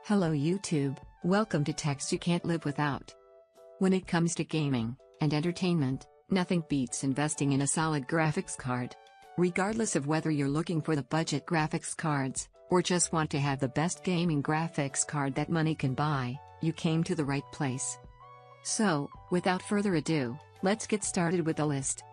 Hello YouTube, welcome to techs you can't live without. When it comes to gaming and entertainment, nothing beats investing in a solid graphics card. Regardless of whether you're looking for the budget graphics cards, or just want to have the best gaming graphics card that money can buy, you came to the right place. So, without further ado, let's get started with the list.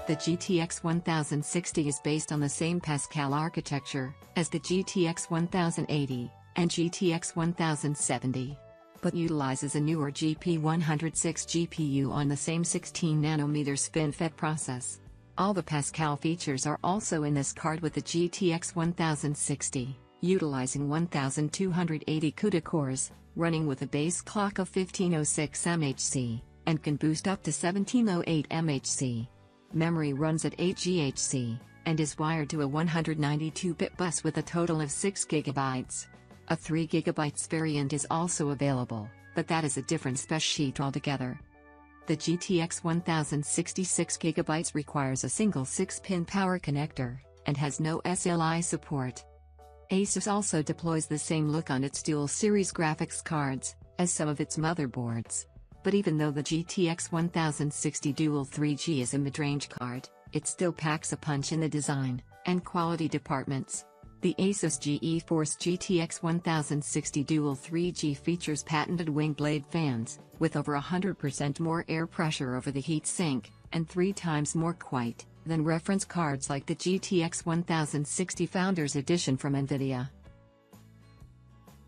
The GTX 1060 is based on the same Pascal architecture as the GTX 1080 and GTX 1070, but utilizes a newer GP106 GPU on the same 16nm FinFET process. All the Pascal features are also in this card with the GTX 1060, utilizing 1280 CUDA cores, running with a base clock of 1506 MHz, and can boost up to 1708 MHz. Memory runs at 8 GHz, and is wired to a 192-bit bus with a total of 6 GB. A 3 GB variant is also available, but that is a different spec sheet altogether. The GTX 1060 6 GB requires a single 6-pin power connector, and has no SLI support. ASUS also deploys the same look on its dual-series graphics cards as some of its motherboards. But even though the GTX 1060 Dual 3G is a mid-range card, it still packs a punch in the design and quality departments. The ASUS GeForce GTX 1060 Dual 3G features patented wing blade fans, with over 100% more air pressure over the heatsink, and 3 times more quiet than reference cards like the GTX 1060 Founders Edition from NVIDIA.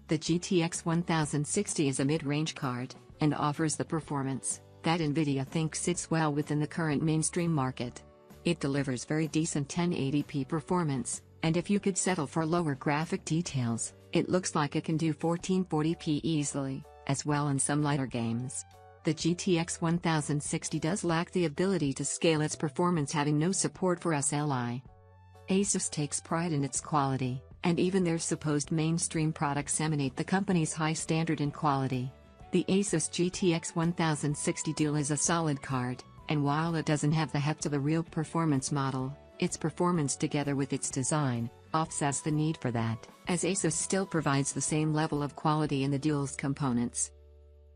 The GTX 1060 is a mid-range card, and offers the performance that NVIDIA thinks sits well within the current mainstream market. It delivers very decent 1080p performance, and if you could settle for lower graphic details, it looks like it can do 1440p easily, as well in some lighter games. The GTX 1060 does lack the ability to scale its performance, having no support for SLI. ASUS takes pride in its quality, and even their supposed mainstream products emanate the company's high standard in quality. The ASUS GTX 1060 Dual is a solid card, and while it doesn't have the heft of a real performance model, its performance together with its design offsets the need for that, as ASUS still provides the same level of quality in the Dual's components.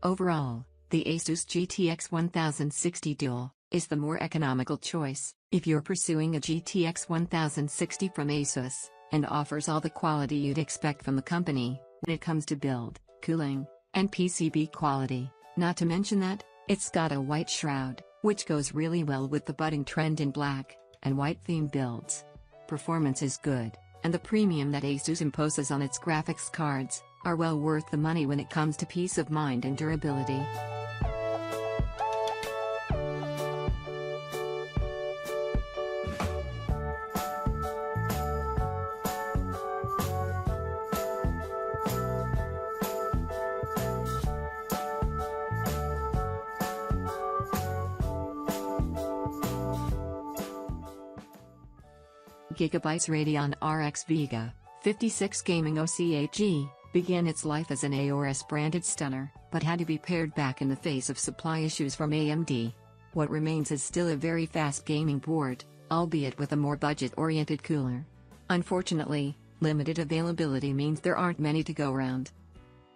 Overall, the ASUS GTX 1060 Dual is the more economical choice if you're pursuing a GTX 1060 from ASUS, and offers all the quality you'd expect from the company when it comes to build, cooling, and PCB quality. Not to mention that, it's got a white shroud, which goes really well with the budding trend in black and white theme builds. Performance is good, and the premium that ASUS imposes on its graphics cards are well worth the money when it comes to peace of mind and durability. XFX Radeon Rx Vega, 56 Gaming OCHG, began its life as an ASUS branded stunner, but had to be pared back in the face of supply issues from AMD. What remains is still a very fast gaming board, albeit with a more budget-oriented cooler. Unfortunately, limited availability means there aren't many to go around.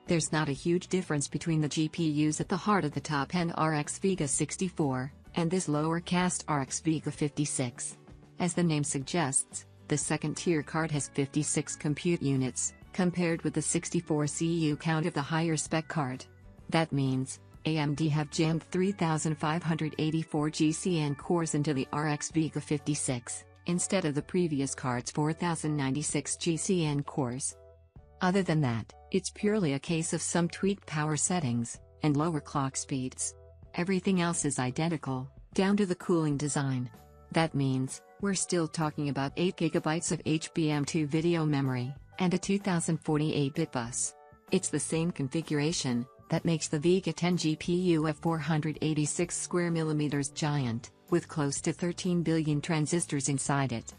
There's not a huge difference between the GPUs at the heart of the top-end RX Vega 64, and this lower-caste RX Vega 56. As the name suggests, the second-tier card has 56 compute units, compared with the 64 CU count of the higher-spec card. That means, AMD have jammed 3,584 GCN cores into the RX Vega 56, instead of the previous card's 4,096 GCN cores. Other than that, it's purely a case of some tweaked power settings, and lower clock speeds. Everything else is identical, down to the cooling design. That means, we're still talking about 8 GB of HBM2 video memory, and a 2048-bit bus. It's the same configuration that makes the Vega 10 GPU a 486 square millimeters giant, with close to 13 billion transistors inside it.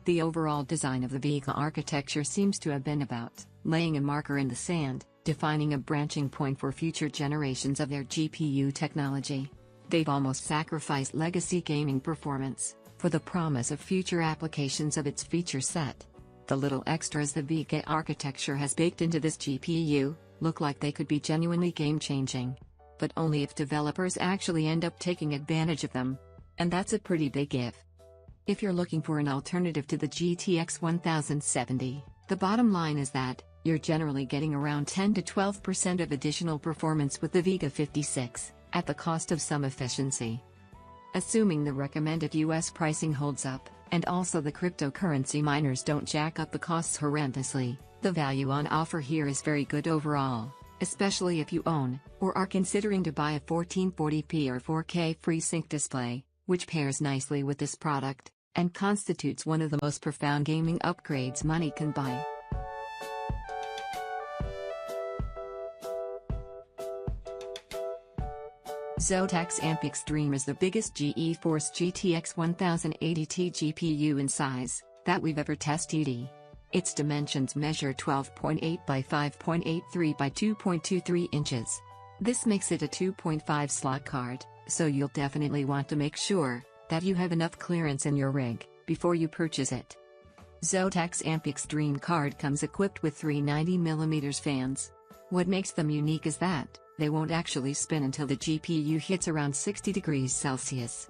The overall design of the Vega architecture seems to have been about laying a marker in the sand, defining a branching point for future generations of their GPU technology. They've almost sacrificed legacy gaming performance for the promise of future applications of its feature set. The little extras the Vega architecture has baked into this GPU look like they could be genuinely game-changing. But only if developers actually end up taking advantage of them. And that's a pretty big if. If you're looking for an alternative to the GTX 1070, the bottom line is that you're generally getting around 10 to 12% of additional performance with the Vega 56, at the cost of some efficiency. Assuming the recommended US pricing holds up, and also the cryptocurrency miners don't jack up the costs horrendously, the value on offer here is very good overall, especially if you own, or are considering to buy a 1440p or 4K FreeSync display, which pairs nicely with this product, and constitutes one of the most profound gaming upgrades money can buy. Zotac's AMP Extreme is the biggest GeForce GTX 1080T GPU in size that we've ever tested. Its dimensions measure 12.8 by 5.83 by 2.23 inches. This makes it a 2.5 slot card, so you'll definitely want to make sure that you have enough clearance in your rig before you purchase it. Zotac's AMP Extreme card comes equipped with 3 90mm fans. What makes them unique is that they won't actually spin until the GPU hits around 60 degrees Celsius.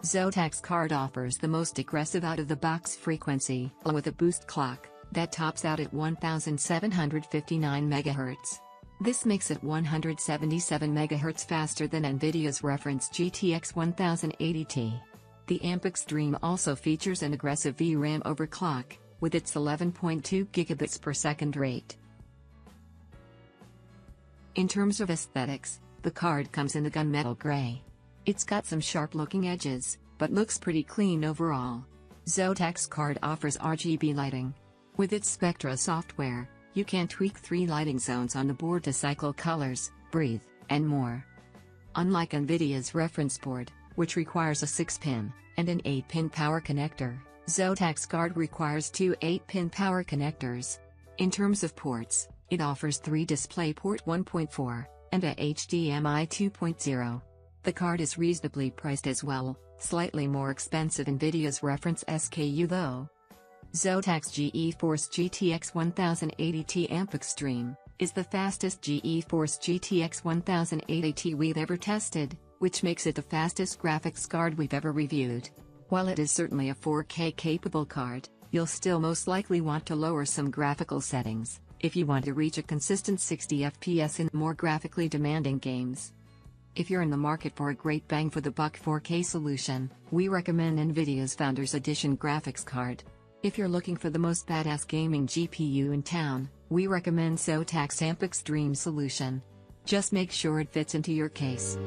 Zotac's card offers the most aggressive out-of-the-box frequency, with a boost clock that tops out at 1759 MHz. This makes it 177 MHz faster than NVIDIA's reference GTX 1080T. The AMP Extreme also features an aggressive VRAM overclock, with its 11.2 gigabits per second rate. In terms of aesthetics, the card comes in the gunmetal gray. It's got some sharp-looking edges, but looks pretty clean overall. Zotac's card offers RGB lighting. With its Spectra software, you can tweak 3 lighting zones on the board to cycle colors, breathe, and more. Unlike NVIDIA's reference board, which requires a 6-pin and an 8-pin power connector, Zotac's card requires 2 8-pin power connectors. In terms of ports, it offers 3 DisplayPort 1.4 and a HDMI 2.0. The card is reasonably priced as well, slightly more expensive NVIDIA's reference SKU though. Zotac's GeForce GTX 1080T AMP Extreme is the fastest GeForce GTX 1080T we've ever tested, which makes it the fastest graphics card we've ever reviewed. While it is certainly a 4K capable card, you'll still most likely want to lower some graphical settings if you want to reach a consistent 60 FPS in more graphically demanding games. If you're in the market for a great bang for the buck 4K solution, we recommend NVIDIA's Founders Edition graphics card. If you're looking for the most badass gaming GPU in town, we recommend Zotac's AMP Extreme solution. Just make sure it fits into your case.